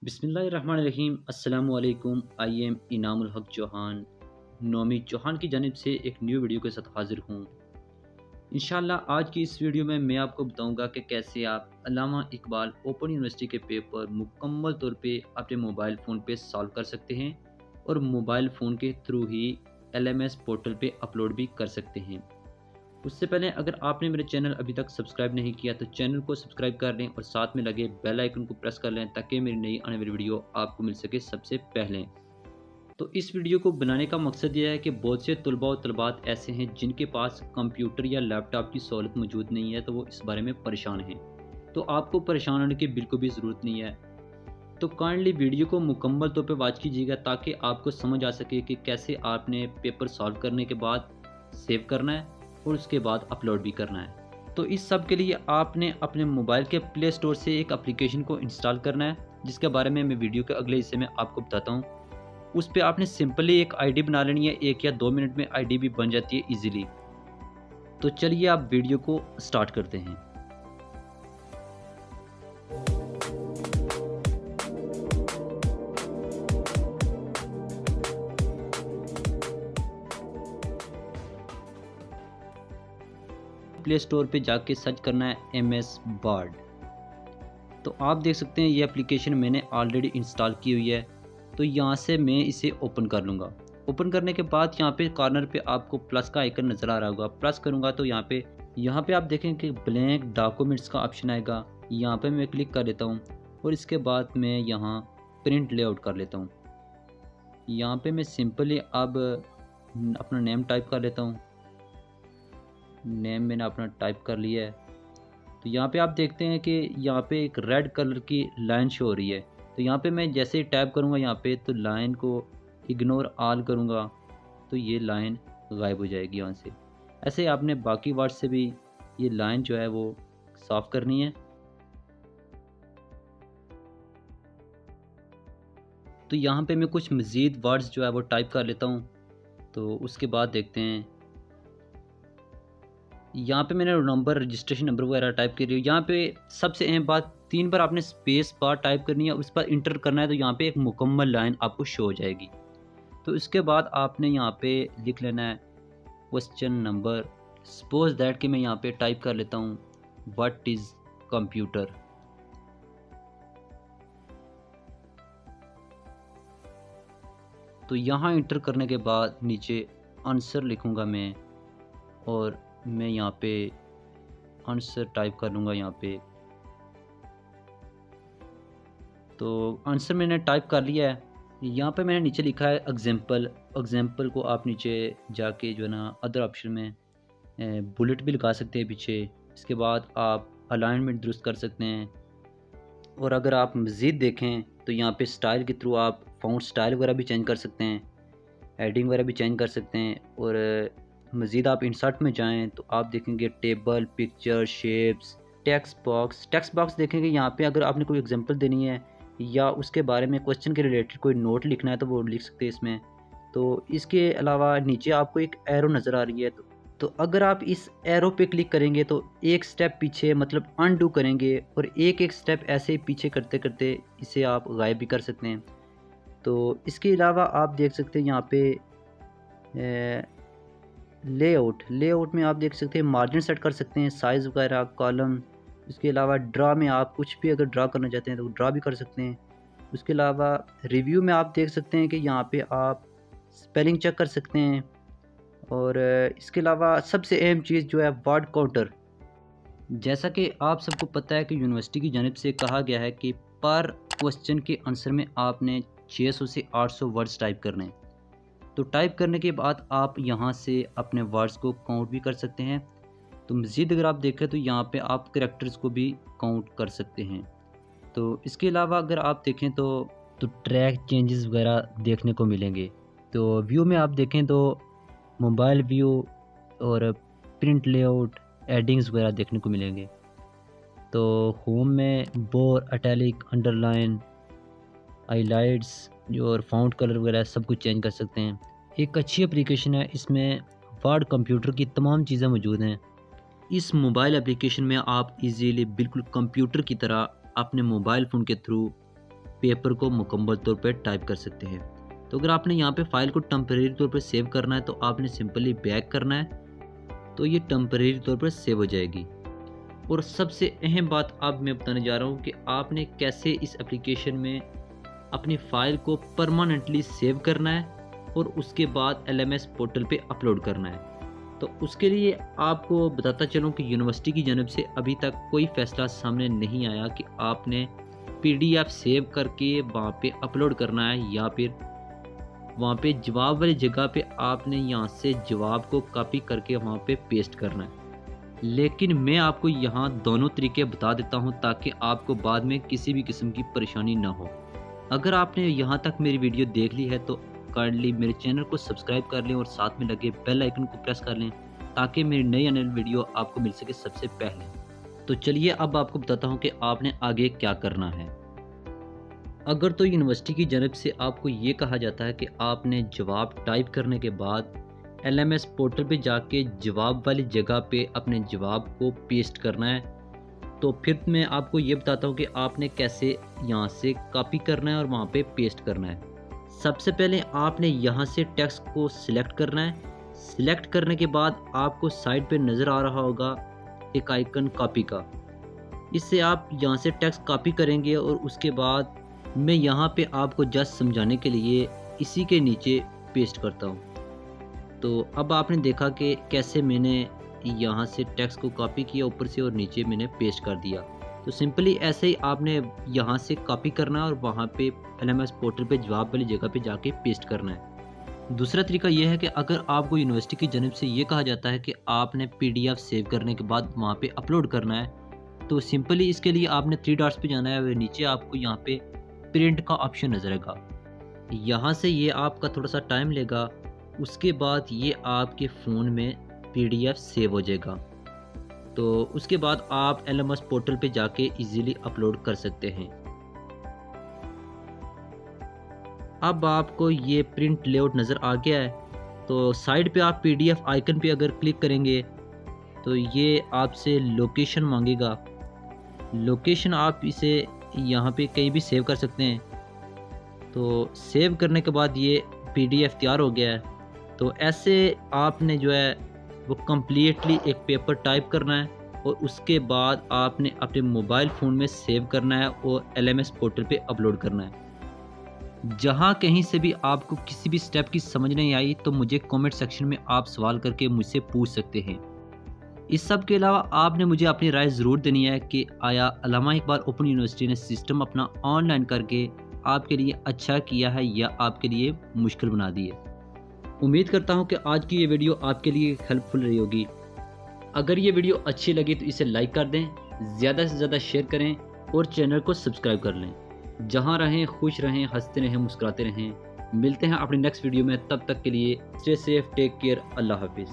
बिस्मिल्लाहिर्रहमानिर्रहीम। अस्सलामुअलैकुम। I am Inamul हक चौहान, नोमी चौहान की जानिब से एक न्यू वीडियो के साथ हाज़िर हूँ। इंशाल्लाह आज की इस वीडियो में मैं आपको बताऊंगा कि कैसे आप अल्लामा इकबाल ओपन यूनिवर्सिटी के पेपर मुकम्मल तौर पे अपने मोबाइल फ़ोन पे सॉल्व कर सकते हैं और मोबाइल फ़ोन के थ्रू ही LMS पोर्टल पे अपलोड भी कर सकते हैं। उससे पहले अगर आपने मेरे चैनल अभी तक सब्सक्राइब नहीं किया तो चैनल को सब्सक्राइब कर लें और साथ में लगे बेल आइकन को प्रेस कर लें ताकि मेरी नई आने वाली वीडियो आपको मिल सके सबसे पहले। तो इस वीडियो को बनाने का मकसद यह है कि बहुत से तलबा और तलबात ऐसे हैं जिनके पास कंप्यूटर या लैपटॉप की सहूलत मौजूद नहीं है, तो वो इस बारे में परेशान हैं। तो आपको परेशान होने की बिल्कुल भी ज़रूरत नहीं है। तो काइंडली वीडियो को मुकम्मल तौर पे वॉच कीजिएगा ताकि आपको समझ आ सके कि कैसे आपने पेपर सॉल्व करने के बाद सेव करना है और उसके बाद अपलोड भी करना है। तो इस सब के लिए आपने अपने मोबाइल के प्ले स्टोर से एक एप्लीकेशन को इंस्टॉल करना है, जिसके बारे में मैं वीडियो के अगले हिस्से में आपको बताता हूँ। उस पे आपने सिंपली एक आईडी बना लेनी है, 1 या 2 मिनट में आईडी भी बन जाती है ईज़िली। तो चलिए आप वीडियो को स्टार्ट करते हैं। प्ले स्टोर पे जाके सर्च करना है MS वर्ड। तो आप देख सकते हैं ये एप्लीकेशन मैंने ऑलरेडी इंस्टॉल की हुई है। तो यहाँ से मैं इसे ओपन कर लूँगा। ओपन करने के बाद यहाँ पे कॉर्नर पे आपको प्लस का आइकन नज़र आ रहा होगा। प्रेस करूँगा तो यहाँ पे आप देखें कि ब्लैंक डॉक्यूमेंट्स का ऑप्शन आएगा। यहाँ पे मैं क्लिक कर लेता हूँ और इसके बाद मैं यहाँ प्रिंट लेआउट कर लेता हूँ। यहाँ पे मैं सिंपली अब अपना नेम टाइप कर लेता हूँ। नेम मैंने अपना टाइप कर लिया है। तो यहाँ पे आप देखते हैं कि यहाँ पे एक रेड कलर की लाइन शो हो रही है। तो यहाँ पे मैं जैसे ही टैप करूँगा यहाँ पे, तो लाइन को इग्नोर ऑल करूँगा तो ये लाइन गायब हो जाएगी यहाँ से। ऐसे ही आपने बाकी वर्ड से भी ये लाइन जो है वो साफ़ करनी है। तो यहाँ पे मैं कुछ मज़ीद वर्ड्स जो है वो टाइप कर लेता हूँ। तो उसके बाद देखते हैं, यहाँ पे मैंने नंबर, रजिस्ट्रेशन नंबर वगैरह टाइप करी है। यहाँ पे सबसे अहम बात, 3 बार आपने स्पेस बार टाइप करनी है, उस पर इंटर करना है। तो यहाँ पे एक मुकम्मल लाइन आपको शो हो जाएगी। तो इसके बाद आपने यहाँ पे लिख लेना है क्वेश्चन नंबर। सपोज दैट कि मैं यहाँ पे टाइप कर लेता हूँ व्हाट इज़ कंप्यूटर। तो यहाँ इंटर करने के बाद नीचे आंसर लिखूँगा मैं, और मैं यहाँ पे आंसर टाइप कर लूँगा यहाँ पे। तो आंसर मैंने टाइप कर लिया है। यहाँ पे मैंने नीचे लिखा है एग्जाम्पल। एग्जाम्पल को आप नीचे जाके जो है ना अदर ऑप्शन में बुलेट भी लगा सकते हैं पीछे। इसके बाद आप अलाइनमेंट दुरुस्त कर सकते हैं। और अगर आप मज़ीद देखें तो यहाँ पे स्टाइल के थ्रू आप फ़ॉन्ट स्टाइल वगैरह भी चेंज कर सकते हैं, हेडिंग वगैरह भी चेंज कर सकते हैं। और मज़ीद आप इंसर्ट में जाएं तो आप देखेंगे table, picture, shapes, text box देखेंगे। यहाँ पे अगर आपने कोई एग्जांपल देनी है या उसके बारे में क्वेश्चन के रिलेटेड कोई नोट लिखना है तो वो लिख सकते हैं इसमें। तो इसके अलावा नीचे आपको एक एरो नज़र आ रही है। तो अगर आप इस एरो पे क्लिक करेंगे तो एक स्टेप पीछे मतलब अनडू करेंगे, और एक एक स्टेप ऐसे पीछे करते करते इसे आप गायब भी कर सकते हैं। तो इसके अलावा आप देख सकते हैं यहाँ पे लेआउट में आप देख सकते हैं मार्जिन सेट कर सकते हैं, साइज़ वगैरह, कॉलम। इसके अलावा ड्रा में आप कुछ भी अगर ड्रा करना चाहते हैं तो ड्रा भी कर सकते हैं। उसके अलावा रिव्यू में आप देख सकते हैं कि यहाँ पे आप स्पेलिंग चेक कर सकते हैं। और इसके अलावा सबसे अहम चीज़ जो है वर्ड काउंटर। जैसा कि आप सबको पता है कि यूनिवर्सिटी की जानिब से कहा गया है कि पर क्वेश्चन के आंसर में आपने 600 से 800 वर्ड्स टाइप करने हैं। तो टाइप करने के बाद आप यहाँ से अपने वर्ड्स को काउंट भी कर सकते हैं। तो मज़ीद अगर आप देखें तो यहाँ पे आप करैक्टर्स को भी काउंट कर सकते हैं। तो इसके अलावा अगर आप देखें तो ट्रैक चेंजेस वगैरह देखने को मिलेंगे। तो व्यू में आप देखें तो मोबाइल व्यू और प्रिंट लेआउट, एडिंग्स वगैरह देखने को मिलेंगे। तो होम में बोर, इटैलिक, अंडरलाइन, हाइलाइट्स जो और फ़ॉन्ट कलर वगैरह सब कुछ चेंज कर सकते हैं। एक अच्छी एप्लीकेशन है, इसमें वर्ड कंप्यूटर की तमाम चीज़ें मौजूद हैं। इस मोबाइल एप्लीकेशन में आप इजीली बिल्कुल कंप्यूटर की तरह अपने मोबाइल फ़ोन के थ्रू पेपर को मुकम्मल तौर पर टाइप कर सकते हैं। तो अगर आपने यहाँ पे फ़ाइल को टेम्परेरी तौर पर सेव करना है तो आपने सिंपली बैक करना है, तो ये टेम्परेरी तौर पर सेव हो जाएगी। और सबसे अहम बात अब मैं बताने जा रहा हूँ कि आपने कैसे इस एप्लीकेशन में अपनी फ़ाइल को परमानेंटली सेव करना है और उसके बाद LMS पोर्टल पे अपलोड करना है। तो उसके लिए आपको बताता चलूँ कि यूनिवर्सिटी की जानब से अभी तक कोई फ़ैसला सामने नहीं आया कि आपने PDF सेव करके वहाँ पे अपलोड करना है या फिर वहाँ पे जवाब वाली जगह पे आपने यहाँ से जवाब को कॉपी करके वहाँ पे पेस्ट करना है। लेकिन मैं आपको यहाँ दोनों तरीके बता देता हूँ ताकि आपको बाद में किसी भी किस्म की परेशानी ना हो। अगर आपने यहाँ तक मेरी वीडियो देख ली है तो काइंडली मेरे चैनल को सब्सक्राइब कर लें और साथ में लगे बेल आइकन को प्रेस कर लें ताकि मेरी नई आने वाली वीडियो आपको मिल सके सबसे पहले। तो चलिए अब आपको बताता हूँ कि आपने आगे क्या करना है। अगर तो यूनिवर्सिटी की जानब से आपको ये कहा जाता है कि आपने जवाब टाइप करने के बाद LMS पोर्टल पे जाके जवाब वाली जगह पे अपने जवाब को पेस्ट करना है, तो फिर मैं आपको ये बताता हूँ कि आपने कैसे यहाँ से कॉपी करना है और वहाँ पे पेस्ट करना है। सबसे पहले आपने यहाँ से टेक्स्ट को सिलेक्ट करना है। सिलेक्ट करने के बाद आपको साइड पे नज़र आ रहा होगा एक आइकन कॉपी का, इससे आप यहाँ से टेक्स्ट कॉपी करेंगे और उसके बाद मैं यहाँ पे आपको जस्ट समझाने के लिए इसी के नीचे पेस्ट करता हूँ। तो अब आपने देखा कि कैसे मैंने यहाँ से टेक्स्ट को कॉपी किया ऊपर से और नीचे मैंने पेस्ट कर दिया। तो सिंपली ऐसे ही आपने यहाँ से कॉपी करना है और वहाँ पे LMS पोर्टल पे जवाब वाली जगह पे जाके पेस्ट करना है। दूसरा तरीका यह है कि अगर आपको यूनिवर्सिटी की जानब से ये कहा जाता है कि आपने PDF सेव करने के बाद वहाँ पे अपलोड करना है, तो सिंपली इसके लिए आपने 3 डॉट्स पे जाना है। नीचे आपको यहाँ पे प्रिंट का ऑप्शन नजर आएगा, यहाँ से ये आपका थोड़ा सा टाइम लेगा, उसके बाद ये आपके फ़ोन में PDF सेव हो जाएगा। तो उसके बाद आप LMS पोर्टल पे जाके इजीली अपलोड कर सकते हैं। अब आपको ये प्रिंट लेआउट नज़र आ गया है, तो साइड पे आप PDF आइकन पे अगर क्लिक करेंगे तो ये आपसे लोकेशन मांगेगा। लोकेशन आप इसे यहाँ पे कहीं भी सेव कर सकते हैं। तो सेव करने के बाद ये PDF तैयार हो गया है। तो ऐसे आपने जो है वो कम्प्लीटली एक पेपर टाइप करना है और उसके बाद आपने अपने मोबाइल फ़ोन में सेव करना है और LMS पोर्टल पे अपलोड करना है। जहाँ कहीं से भी आपको किसी भी स्टेप की समझ नहीं आई तो मुझे कमेंट सेक्शन में आप सवाल करके मुझसे पूछ सकते हैं। इस सब के अलावा आपने मुझे अपनी राय ज़रूर देनी है कि आया अल्लामा इकबाल ओपन यूनिवर्सिटी ने सिस्टम अपना ऑनलाइन करके आपके लिए अच्छा किया है या आपके लिए मुश्किल बना दी है। उम्मीद करता हूँ कि आज की ये वीडियो आपके लिए हेल्पफुल रही होगी। अगर ये वीडियो अच्छी लगी तो इसे लाइक कर दें, ज़्यादा से ज़्यादा शेयर करें और चैनल को सब्सक्राइब कर लें। जहाँ रहें खुश रहें, हंसते रहें, मुस्कुराते रहें। मिलते हैं अपनी नेक्स्ट वीडियो में, तब तक के लिए स्टे सेफ, टेक केयर, अल्लाह हाफिज़।